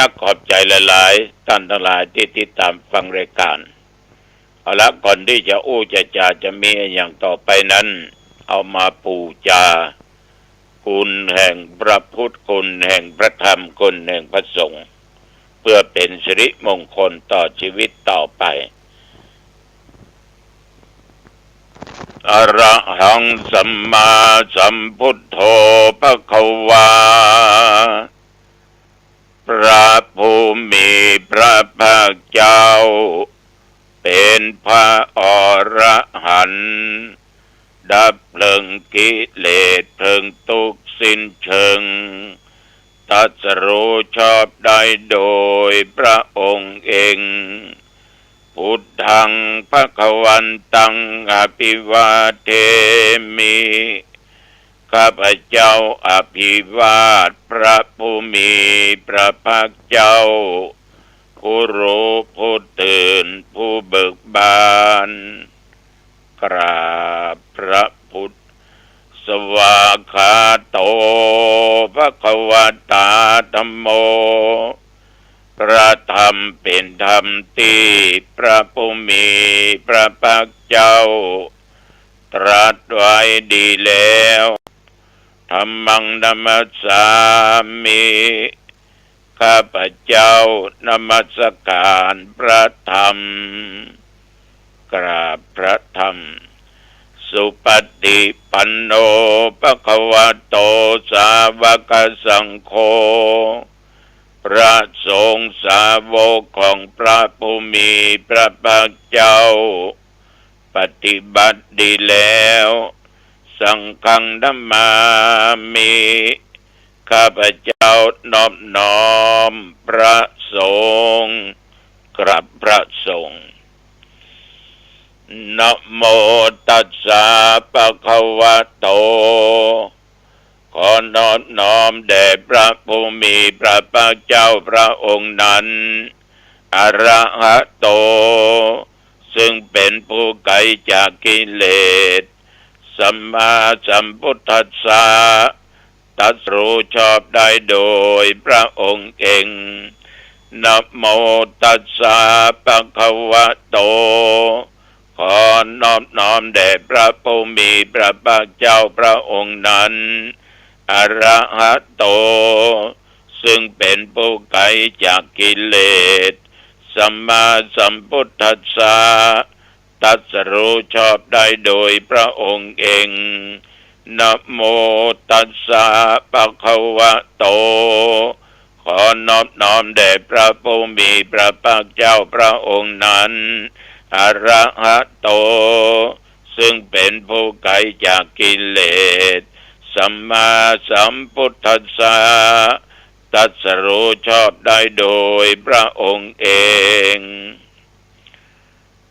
นักขอบใจหลายๆท่านทั้งหลายที่ติดตามฟังรายการเอาละก่อนที่จะจะมีอย่างต่อไปนั้นเอามาปูจาคุณแห่งพระพุทธคุณแห่งพระธรรมคุณแห่งพระสงฆ์เพื่อเป็นสิริมงคลต่อชีวิตต่อไปอรหังสัมมาสัมพุทโธภควาพระผู้มีพระภาคเจ้าเป็นพระอรหันต์ดับเพลิงกิเลสเพลิงทุกข์สิ้นเชิงตรัสรู้ชอบได้โดยพระองค์เองพุทธังภวันตังอภิวาเทมิข้าพเจ้าอภิวาทพระผู้มีพระภาคเจ้าผู้รู้ผู้ตื่นผู้เบิกบานกราบพระพุทธสวากขาโตภควตาธัมโมพระธรรมเป็นธรรมที่พระผู้มีพระภาคเจ้าตรัสไว้ดีแล้วธัมมังนัมมัสสามิข้าพเจ้านมัสการพระธรรมกราบพระธรรมสุปฏิปันโนภควโตสาวกสังโฆพระสงฆ์สาวกของพระผู้มีพระภาคเจ้าปฏิบัติดีแล้วสังฆังธัมมามิข้าพเจ้านอบน้อมพระสงฆ์กราบพระสงฆ์นะโมตัสสะภะคะวะโตขอนอบน้อมแด่พระผู้มีพระภาคเจ้าพระองค์นั้นอรหัตโตซึ่งเป็นผู้ไกลจากกิเลสสัมมาสัมพุทธัสสะตรัสรู้ชอบได้โดยพระองค์เองนะโมตัสสะภะคะวะโตขอนอบน้อมแด่พระผู้มีพระภาคเจ้าพระองค์นั้นอรหัตโตซึ่งเป็นผู้ไกลจากกิเลสสัมมาสัมพุทธัสสะตรัสรู้ชอบได้โดยพระองค์เองนะโมตัสสะภะคะวะโตขอนอบน้อมแด่พระผู้มีพระภาคเจ้าพระองค์นั้นอรหัตโตซึ่งเป็นผู้ไกลจากกิเลสสัมมาสัมพุทธัสสะตรัสรู้ชอบได้โดยพระองค์เอง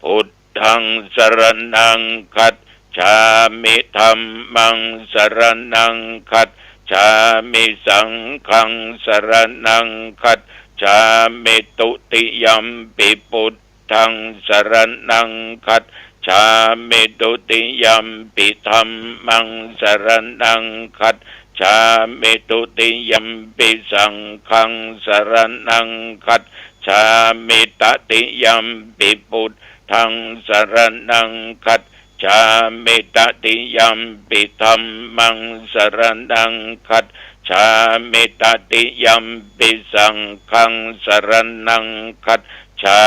พุทธังสรณังคัจฉามิธัมมังสรณังคัจฉามิสังฆังสรณังคัจฉามิตุติยัมปิพุทธังสรณังคัจฉามิตุติยัมปิธัมมังสรณังคัจฉามิตุติยัมปิสังฆังสรณังคัจฉามิตติยัมปิพุทธังสรณังคัจฉามิตติยัมปิธัมมังสรณังคัจฉามิตติยัมปิสังฆังสรณังคัจฉา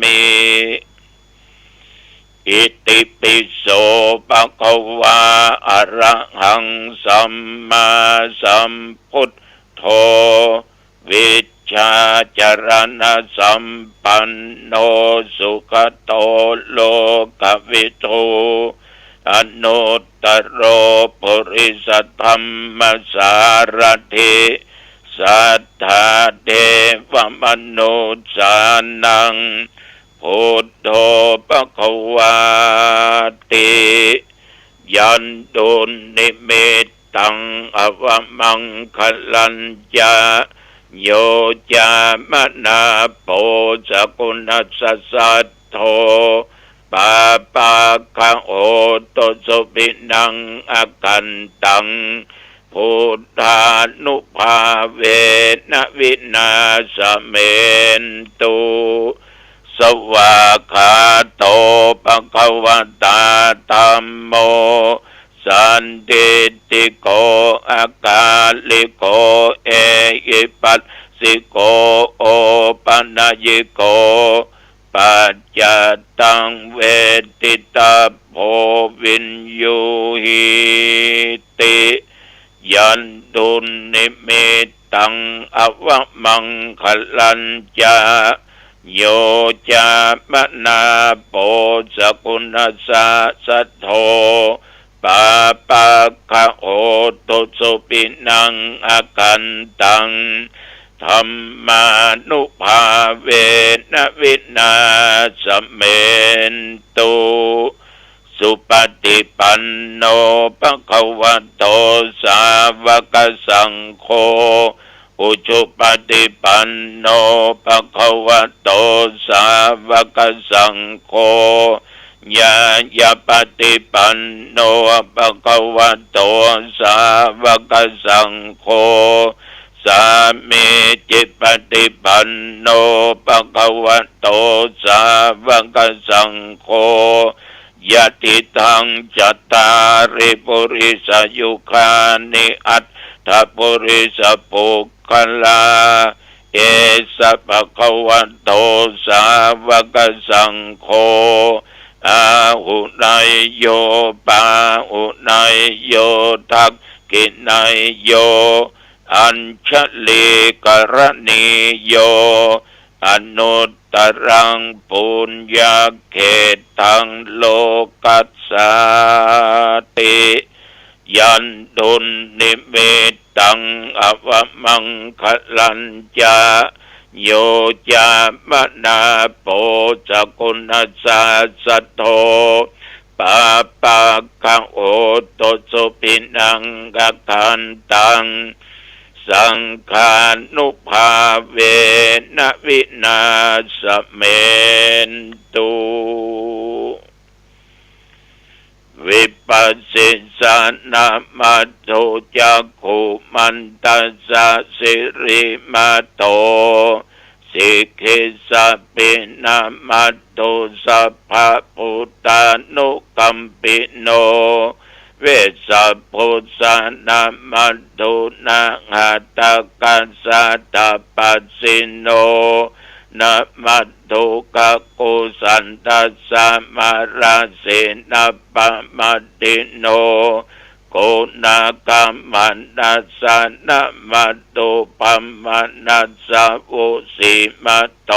มิอิติปิโสภะคะวะอะระหังสัมมาสัมพุทโธวิชชาจรณะสัมปันโนสุขโตโลกวิทูอนุตตโรปุริสธรรมสารถิสัทธาเทวมนุสสานังพุทโธภควาติยันตุนิมิตตังอวมังคลัญจาโยจามนาโปสกุณัสสัทโธปาปาคะโอโตสุปินังอากันตัง พุทธานุภาเวนะวินาสเมนตุสวากขาโตภควตาธัมโมสันติติโกอากาลิโกเอหิปัสสิโกโอปัญญิโกปัจจตังเวทิตาโพวินยูหิติยันตุนิมิตตังอวมังคลัญจาโยจามนาโปสกุณสะสัทโธปาปะคะโหตุสุปินังอากันตังธัมมานุภาเวนะวินาสเมนตุสุปฏิปันโนภควโตสาวกสังโฆอุชุปฏิปันโนภควโตสาวกสังโฆญาญาปฏิปันโนภควโตสาวกสังโฆสามีจิปฏิปันโนภควโตสาวกสังโฆยะติทังจัตตาริปุริสยุคานิอัตถปุริสปุคคลาเอสะภควโตสาวกสังโฆอาหุนายโยปาหุนายโยทักขินายโยอัญชลีกรณีโยอนุตตรังปุญญาเขตังโลกัสสาติยันตุนิมิตตังอวมังคลัญจาโยจามนาโปสกุณสะสัทโธปาปะคะโหตุสุปินังอากันตังสังฆานุภาเวนะวินาสเมนตุวิปัสสิสานามัตโตจักขุมันตัสสะสิริมัตโตสิกขิสัพพินามัตโตสัพพะพุทธานุกัมปิโนเวสสัพพุทธานามัตโตนะหะตะกัสสะตะปัสสิโนนะมัตโตกะกุสันตัสสะมาราเสนะปะมัตติโนโกนากัมมันนัสสะนะมัตโตปัมมานัสสะอุสิมัตโต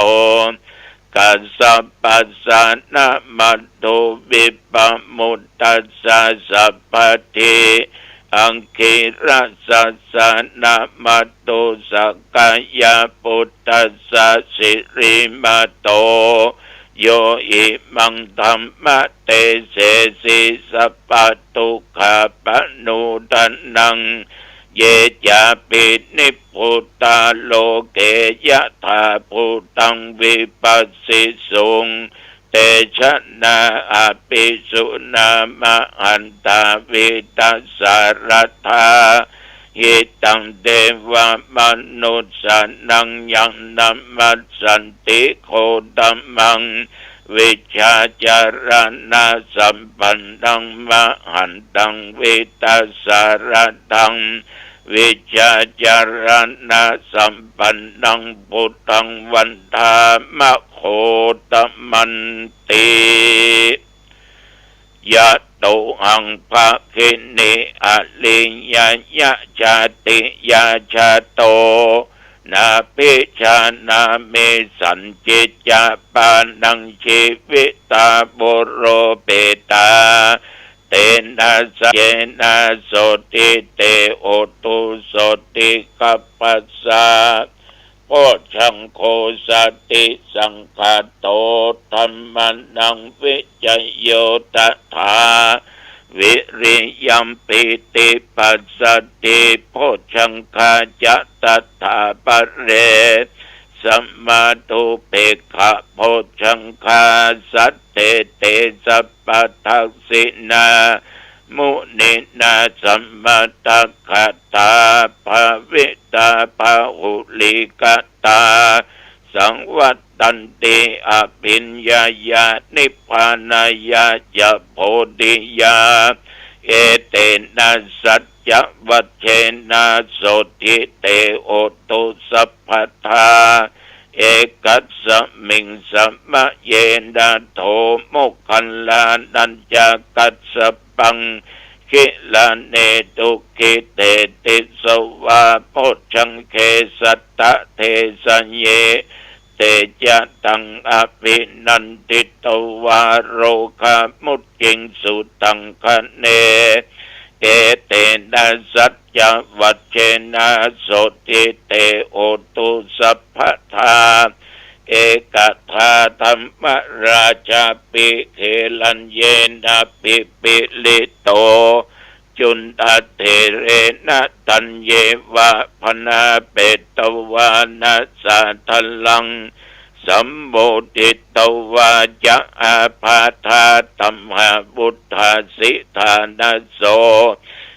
กัสสะปัสสะนะมัตโตวิปมุตตัสสะสัพพทิอังคิรัสสะสะนะมัตโตสักกายปุตตัสสะสิริมัตโตโยอิมังธัมมะเตเสสิสัพพทุกขปนุทันนังเยจาปินิพุตตาโลเกยะถาพุตังวิปัสสิสุงเตชะนาอภิสุนามะหันตาวิตัสสารธาหิตังเทวมนุสสานังยังนัมมัสสันติโคตัมมังวิชาจารณะสัมปันนังมหันตังวิตัสสารทังวิชาจารณะสัมปันนังพุทธังวันธามะโคตมันติยะโตหังภะคินิอลิยยะชาติยาชาโตนาภิชานาเมสันจิจาปานังชีวิตาบุโรเปตาเตนะสะเยนะโสติเตโอตุโสติกัปปัสสะโพชังโคสติสังฆาโตธัมมานังวิจโยตถาวิริยัมปิติปัสสติโพชังคาจัตถาปะเรสัมมาตุเปกขะโพชังคาสัตเตเตสัพพทักษินา มุนินาสัมมาตคตาภวิตาภาหุลิกตาสังวัตตันติอภิญญายานิพพานายาจะโพธิยาเอเตนะสัจจวัชเชนะโสทิเตโอตุสัพพทาเอกัสสมิงสัมมะเยนะโทโมคคัลลานัญจกัสสปังคิลาเนตุกิเตติสวาโพชังเคสัตตะเทสัญเยเตจะตังอภินันติตวาโรคามุตติงสุตังคะเนเอเตนะสัจจวัชเชนะโสติเตโอตุสัพพทาเอกทาธรรมราชาปิเขลัญเยนะปิปิลิโตจุนตเถเรนะตัญเยวะพนาเปตวานะสาทัลลังสัมโบติตวาจะอาภาธาตัมหาบุตธาสิธานาโส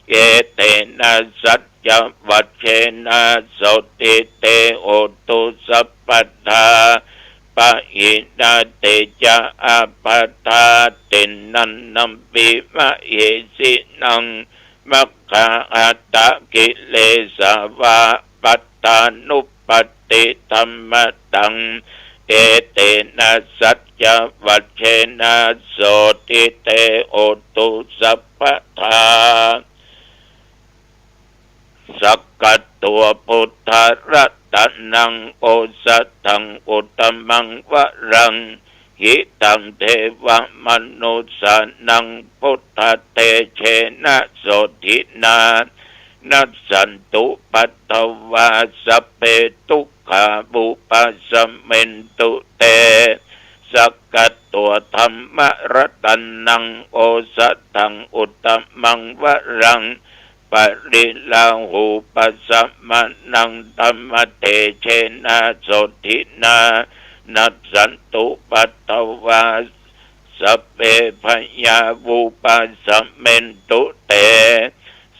เอเตนะสัจจวัชเชนะโสติเตโอตุสัพพทาปะอินาเตจะอาภาธาตินันนัมปิมะเยสินังมัคคาอัตตะกิเลสาวาปัตตานุปติธรรมตังเอเตนะสัจจวัชเชนะโสติเตโอตุสัพพทาสักกัตตัวพุทธรัตนังโอสัตถังอุตตมังวรังหิตังเทวมนุสานังพุทธเตเชนะโสทินานัสสันตุปัตตวาสัพเพทุกขาบุปัสสมเมนตุเตสักกัตตัวธรรมรัตนังโอสัตถังอุตตมังวรังปริลาหูปัสสมานังธัมมเตเชนะโสทินานัสสันตุปัตตวาสัพเพพยาวุปัสสเมนตุเต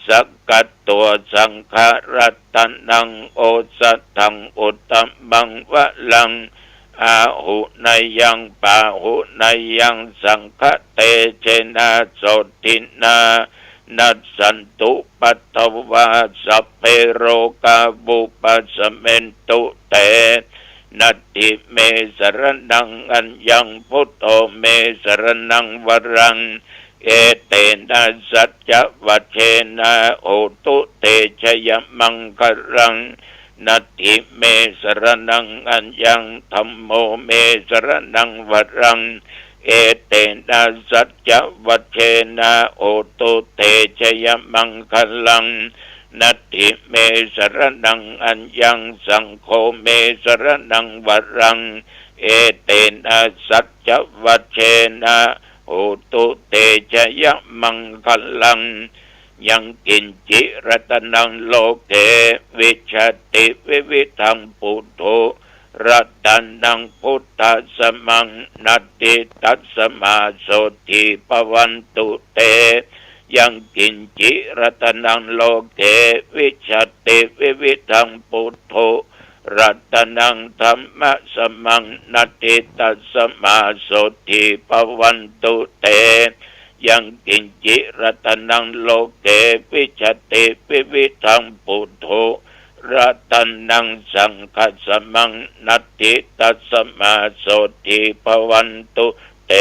สักกัตตัวสังฆรัตนังโอสัตถังอุตตมังวะลังอาหุนยังปาหุนยังสังฆเตเชนะโสทินานัสสันตุปัตตวาสัพเพโรกาบุปัสสเมนตุเตนัตถิเมสรนังอัญญังพุทโธเมสรนังวรังเอเตนะสัจจวัชเชนะโอตุเตชยมังครังนัตถิเมสรนังอัญญังธัมโมเมสรนังวรังเอเตนะสัจจวัชเชนะโอตุเตชยมังคลังนัตถิเมสรนังอัญญังสังโฆเมสรนังวรังเอเตนะสัจจวัชเชนะโอตุเตชยมังคลังยังกินจิรัตนังโลเกวิชติวิวิทังปุถุโธรัตนังพุทธัสสมังนัตติตัสสมาโสทิปวันตุเตยังกินจิรัตนังโลเกวิชติวิวิทังปุถุโธรัตนังธัมมะสมังนัตติตัสสมาโสทิปวันตุเตยังกินจิรัตนังโลเกวิชติวิวิทังปุถุโธรัตนังสังฆสมังนัตติตัสสมาโสทิปวันตุเต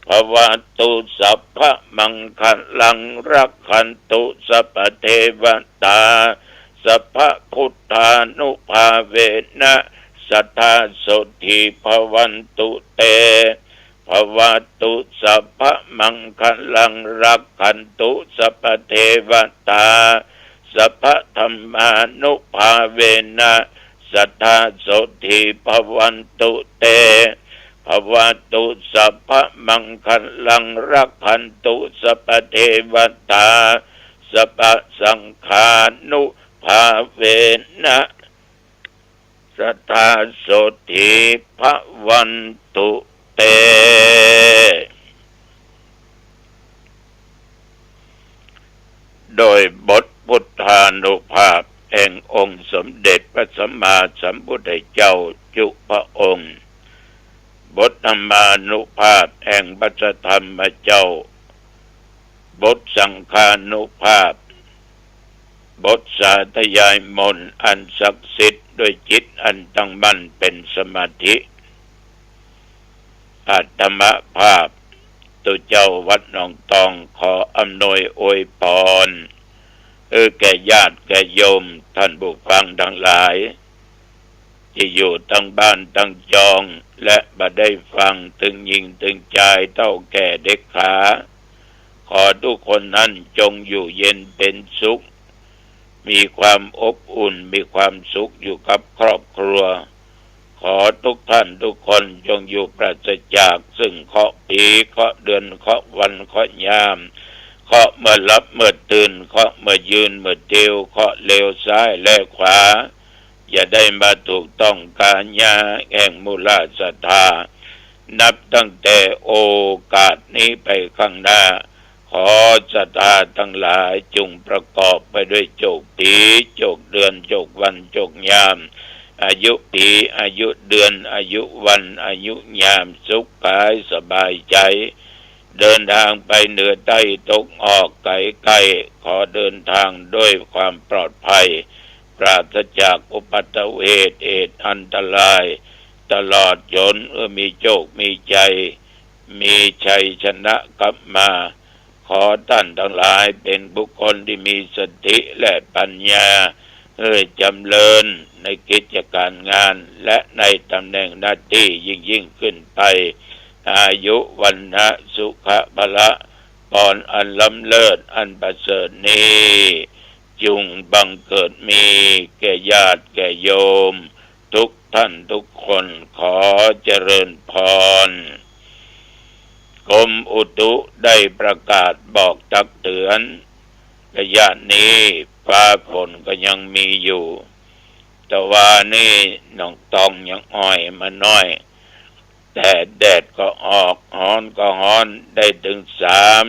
ภวตุสัพพมังคลังรักขันตุสัพพเทวตาสัพพพุทธานุภาเวนะสัทธาโสทิภวันตุเตภวตุสัพพมังคลังรักขันตุสัพพเทวตาสัพพธรรมานุภาเวนะสัทธาโสทิภวันตุเตภวตุสัพพมังคลังรักขันตุสัพพเทวตาสัพพสังฆานุภาเวนะสัทธาโสทิภวันตุเต โดยบทพุทธานุภาพแห่งองค์สมเด็จพระสัมมาสัมพุทธเจ้าจุพระองค์บทธรรมานุภาพแห่งพระธรรมเจ้าบทสังฆานุภาพบทสาธยายมนต์อันศักดิ์สิทธิ์ด้วยจิตอันตั้งมั่นเป็นสมาธิอาตมภาพตุเจ้าวัดหนองตองขออำนวยอวยพรแก่ญาติแก่โยมท่านผู้ฟังทั้งหลายที่อยู่ทั้งบ้านทั้งจองและบ่ได้ฟังถึงหญิงถึงชายเฒ่าแก่เด็กขาขอทุกคนนั้นจงอยู่เย็นเป็นสุขมีความอบอุ่นมีความสุขอยู่กับครอบครัวขอทุกท่านทุกคนจงอยู่ปราศจากซึ่งเคราะห์ปีเคราะห์เดือนเคราะห์วันเคราะห์ยามเคราะห์เมื่อหลับเมื่อตื่นเคราะห์เมื่อยืนเมื่อเดิวเคราะห์เลวซ้ายและขวาอย่าได้มาถูกต้องการญาแห่งมูลศรัทธานับตั้งแต่โอกาสนี้ไปข้างหน้าขอศรัทธาทั้งหลายจงประกอบไปด้วยโชคปีโชคเดือนโชควันโชคยามอายุปีอายุเดือนอายุวันอายุยามสุขกายสบายใจเดินทางไปเหนือใต้ตกออกไกลๆขอเดินทางด้วยความปลอดภัยปราศจากอุบัติเหตุอันตรายตลอดจนมีโชคมีใจมีชัยชนะกลับมาขอท่านทั้งหลายเป็นบุคคลที่มีสติและปัญญาจำเริญในกิจการงานและในตำแหน่งหน้าที่ยิ่งขึ้นไปอายุวันนะสุขะพละพรอันล้ำเลิศอันประเสริฐนี้จุงบังเกิดมีแก่ญาติแก่โยมทุกท่านทุกคนขอเจริญพรกรมอุตุได้ประกาศบอกตักเตือนระยะนี้ฟ้าฝนก็ยังมีอยู่แต่ว่านี่หนองตองยังอ่อยมาน้อยแต่แดดก็ออกร้อนก็ร้อนได้ถึง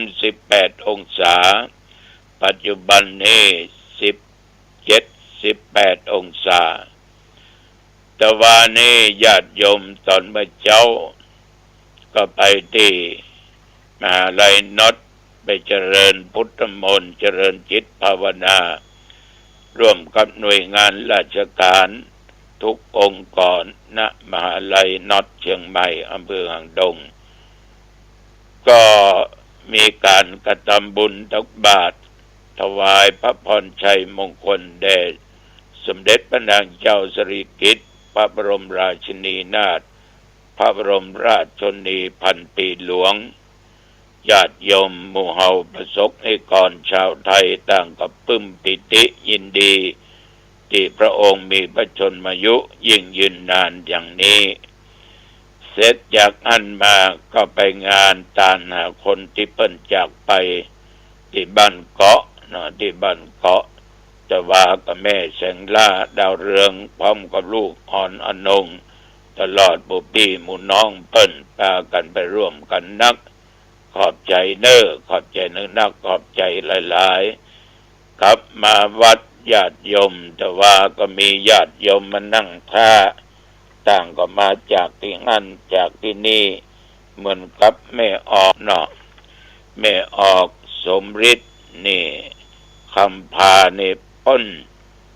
38องศาปัจจุบันนี้17-18องศาแต่ว่านี่ญาติโยมตอนเมื่อเช้าก็ไปที่มหาลัยน็อตไปเจริญพุทธมนต์เจริญจิตภาวนาร่วมกับหน่วยงานราชการทุกองค์กรณมหาลัยน็อตเชียงใหม่อำเภอหางดงก็มีการกระทำบุญตักบาตรถวายพระพรชัยมงคลแด่สมเด็จพระนางเจ้าสิริกิติ์พระบรมราชินีนาถพระบรมราชชนนีพันปีหลวงญาติโยมหมู่เฮาประสบนิกรชาวไทยต่างกับปึ้มปิติยินดีที่พระองค์มีพระชนมายุยิ่งยืนนานอย่างนี้เสร็จจากอันมาก็ไปงานตามหาคนที่เพิ่นจากไปที่บ้านเกาะที่บ้านเกาะแต่ว่ากับแม่แสงล่าดาวเรืองพร้อมกับลูกอ่อนอนงตลอดบุปีหมู่น้องเปิ้นพากันไปร่วมกันนักขอบใจขอบใจนักขอบใจหลายๆกลับมาวัดญาติโยมแต่ว่าก็มีญาติโยมมานั่งท่าต่างก็มาจากที่นั่นจากที่นี่เหมือนกับแม่ออกแม่ออกสมฤทธิ์นี่คำพานี่พ้น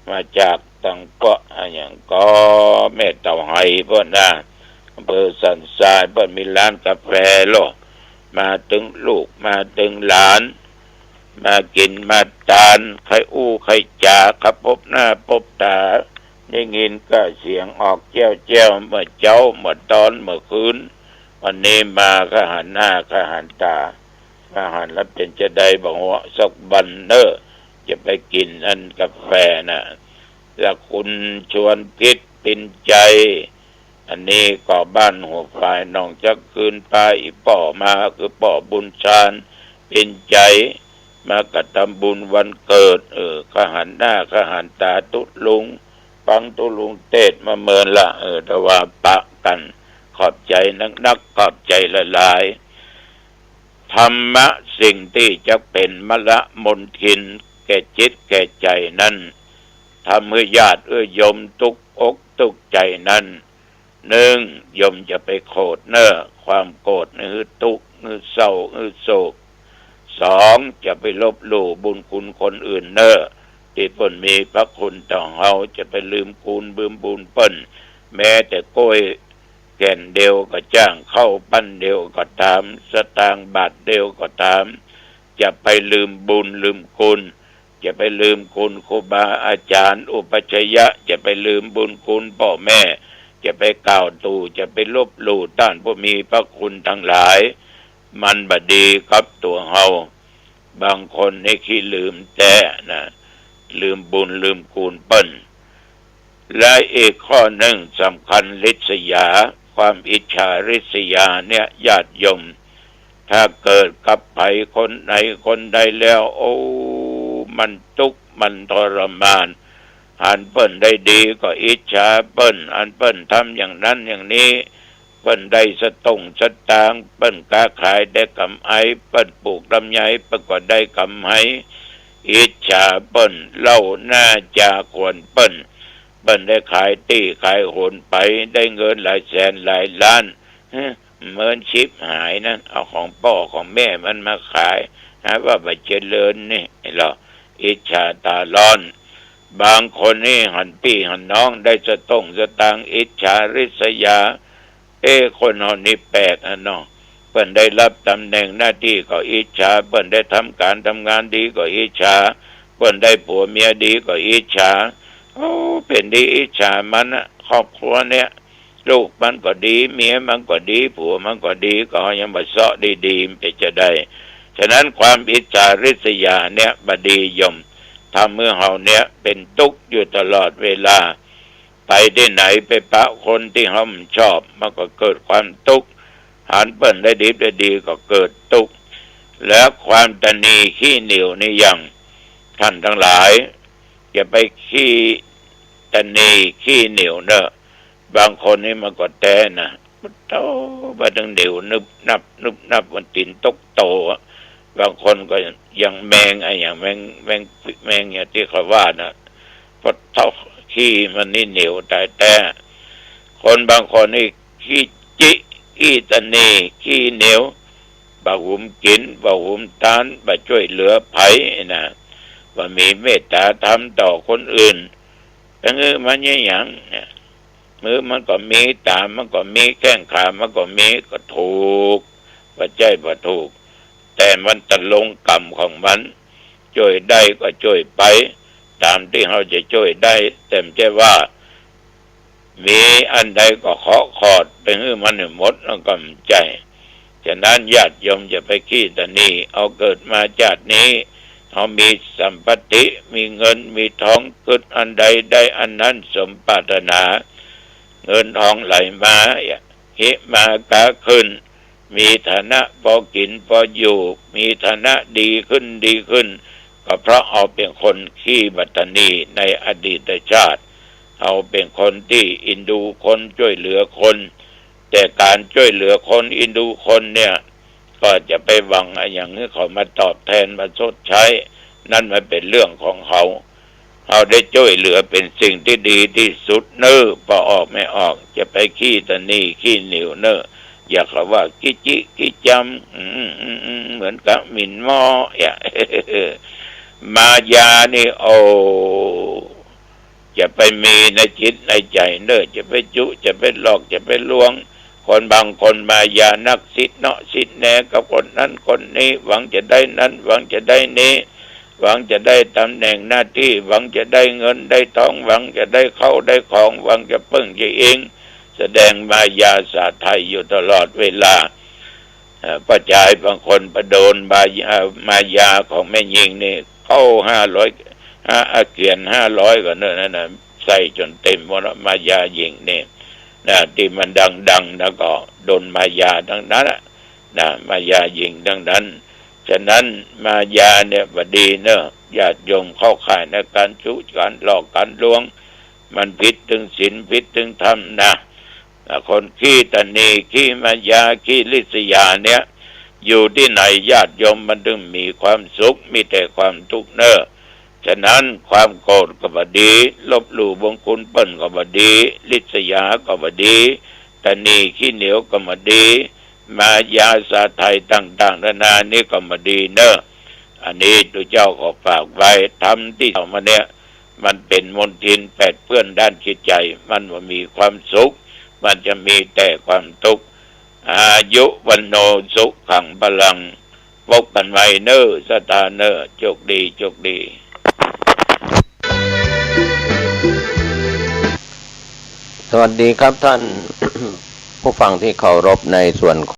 มาจากตังเกาะอย่างก็แม่เต่าไห้เพิ่นนะอำเภอสันทรายเพิ่นมีร้านกาแฟโลมาถึงลูกมาถึงหลานมากินมาทานใครอู้ใครจ่าครับพบหน้าพบตาได้ยินก็เสียงออกแจ้วเมื่อเช้าเมื่อตอนเมื่อคืนวันนี้มาก็หันหน้าก็หันตาก็หันแล้วเป็นจะได้บอกว่าสักบันจะไปกินอันกาแฟนะแล้วคุณชวนคิดปินใจอันนี้ก็บ้านหัวฝ่ายน้องจักคืนไปอีป่อมาคือป่อบุญชาญเป็นใจมากระทำบุญวันเกิดขหันหน้าขหันตาตุลุงฟังตุลุงเทศมาเมินละแต่ว่าปะกันขอบใจนักขอบใจหลายๆธรรมะสิ่งที่จะเป็นมละมนทิน แก่จิตแก่ใจนั้นทำให้ญาติโยมทุกอกทุกใจนั้นหนึ่งโยมจะไปโกรธเน้อความโกรธนี่คือทุกข์คือเศร้าคือโศกสองจะไปลบหลู่บุญคุณคนอื่นเน้อที่เพิ่นมีพระคุณต่อเฮาจะไปลืมคุณบืมบุญเปิ้นแม้แต่กล้วยแก่นเดียวก็จ้างเข้าปั้นเดียวก็ตามสตางค์บาทเดียวก็ตามจะไปลืมบุญลืมคุณจะไปลืมคุณครูบาอาจารย์อุปัชฌยะจะไปลืมบุญคุณพ่อแม่จะไปกล่าวตู่จะไปลบหลู่ต้านผู้มีพระคุณทั้งหลายมันบดีกับตัวเฮาบางคนให้ขี้ลืมแต่นะลืมบุญลืมคุณเปิ้นและอีกข้อหนึ่งสำคัญริษยาความอิจฉาริษยาเนี่ยญาติโยมถ้าเกิดกับไผคนไหนคนใดแล้วโอ้มันทุกข์มันทรมานอันเปิ้นได้ดีก็อิจฉาเปิ้นอันเปิ้นทำอย่างนั้นอย่างนี้เปิ้นได้สตางค์เปิ้นค้าขายได้กำไรเปิ้นปลูกลำไยเปิ้นก็ได้กำไรอิจฉาเปิ้นเล่าหน้าจาควรเปิ้นได้ขายตี้ขายโหนไปได้เงินหลายแสนหลายล้านเหมือนชิบหายนะเอาของพ่อของแม่มันมาขายว่าบัเจริญนี่เหรออิจฉาตาร้อนบางคนนี่หันพี่หันน้องได้สตางค์อิจฉาริษยาคนเฮานี่แปลกเนาะเพิ่นได้รับตำแหน่งหน้าที่ก็อิจฉาเพิ่นได้ทำการทำงานดีก็อิจฉาเพิ่นได้ผัวเมียดีก็อิจฉาโอ้เป็นดีอิจฉามันนะครอบครัวเนี่ยลูกมันก็ดีเมียมันก็ดีผัวมันก็ดีก็ยังบ่เซาะดีๆไปจะได้ฉะนั้นความอิจฉาริษยาเนี่ยบดียมทำเมื่อเฮาเนี่ยเป็นทุกข์อยู่ตลอดเวลาไปที่ไหนไปปะคนที่เฮาชอบมันก็เกิดความทุกข์หันเปิ้นได้ดีได้ดีก็เกิดทุกข์แล้วความตนีขี้เหนียวนี่ยังท่านทั้งหลายอย่าไปขี้ตนีขี้เหนียวเนอะบางคนนี่มันก็แต่นะโตบ่ถึงเดี๋ยวนึบนับวันตินตกโตบางคนก็ยังแมงอย่างแมงอย่างที่เขาว่านะพอเท่าขี้มันนี่เหนียวแต่คนบางคนนี่ขี้จิขี้ตนีขี้เหนียวบ่หุมกินบ่หุมทานบ่ช่วยเหลือไผนะว่ามีเมตตาธรรมต่อคนอื่นแต่มันอย่างเนี่ยมือมันก็มีตามันก็มีแข้งขามันก็มีก็ถูกว่าใจบ่ถูกแต่มันตะลงกรรมของมันช่วยได้ก็ช่วยไปตามที่เราจะช่วยได้แต่ไม่ใช่ว่ามีอันใดก็ขอดไปให้มันหมดแล้วก็ใจฉะนั้นญาติโยมจะไปขี้ตะนี่เอาเกิดมาชาตินี้เขามีสัมปติมีเงินมีทองเกิดอันใดได้อันนั้นสมปรารถนาเงินทองไหลมาหิมากาขึ้นมีฐานะพอกินพออยู่มีฐานะดีขึ้นก็เพราะเอาเป็นคนขี้บัตนีในอดีตชาติเอาเป็นคนที่อินดูคนช่วยเหลือคนแต่การช่วยเหลือคนอินดูคนเนี่ยก็จะไปหวังอย่างนี้เขามาตอบแทนมาชดใช้นั่นมันเป็นเรื่องของเขาได้ช่วยเหลือเป็นสิ่งที่ดีที่สุดเน้อพอออกไม่ออกจะไปขี้ตะนี่ขี้เหนียวเน้ออยากว่ากิจิกิจำเหมือนกับหมิ่นหม้อมายานี่โอจะไปมีในจิตในใจเน้อจะไปจุจะไปหลอกจะไปลวงคนบางคนมายานักสิทธิ์เนาะสิทธิ์แน่กับคนนั้นคนนี้หวังจะได้นั้นหวังจะได้นี้หวังจะได้ตำแหน่งหน้าที่หวังจะได้เงินได้ทองหวังจะได้เข้าได้ของหวังจะปึ้งจะเองแสดงมายาสาไทยอยู่ตลอดเวลาประจายบางคนประโดนมายาของแม่ยิงนี่เข้า500เกียน500ก็เนอะนั่นน่ะใส่จนเต็มหมดมายายิงนี่นะที่มันดังแล้วก็โดนมายาทั้งนั้นนะมายายิงทั้งนั้นฉะนั้นมายาเนี่ยบดีเนอะญาติโยมเข้าข่ายในการชุการหลอกการลวงมันผิดถึงศีลผิดถึงธรรมนะคนขี้ตะนีขี้มายาขี้ลิษยาเนี่ยอยู่ที่ไหนญาติโยมมันถึงมีความสุขมีแต่ความทุกข์เนอะ ฉะนั้นความโกรธก็บ่ดีลบหลู่บุญคุณเปิ้นก็บ่ดีลิษยาก็บ่ดีตนีขี้เหนียวก็บ่ดีมายาสาไทยต่างๆนานานี่ก็บ่ดีเนอะอันนี้ตัวเจ้าขอฝากไว้ทำที่เอามาเนี่ยมันเป็นมลทินแปดเปื้อนด้านจิตใจมันว่ามีความสุขมันจะมีแต่ความทุกข์อายุวันโนสุขังพลังพบกันใหม่เนอสตาเนอโชคดีโชคดีสวัสดีครับท่าน ผู้ฟังที่เคารพในส่วน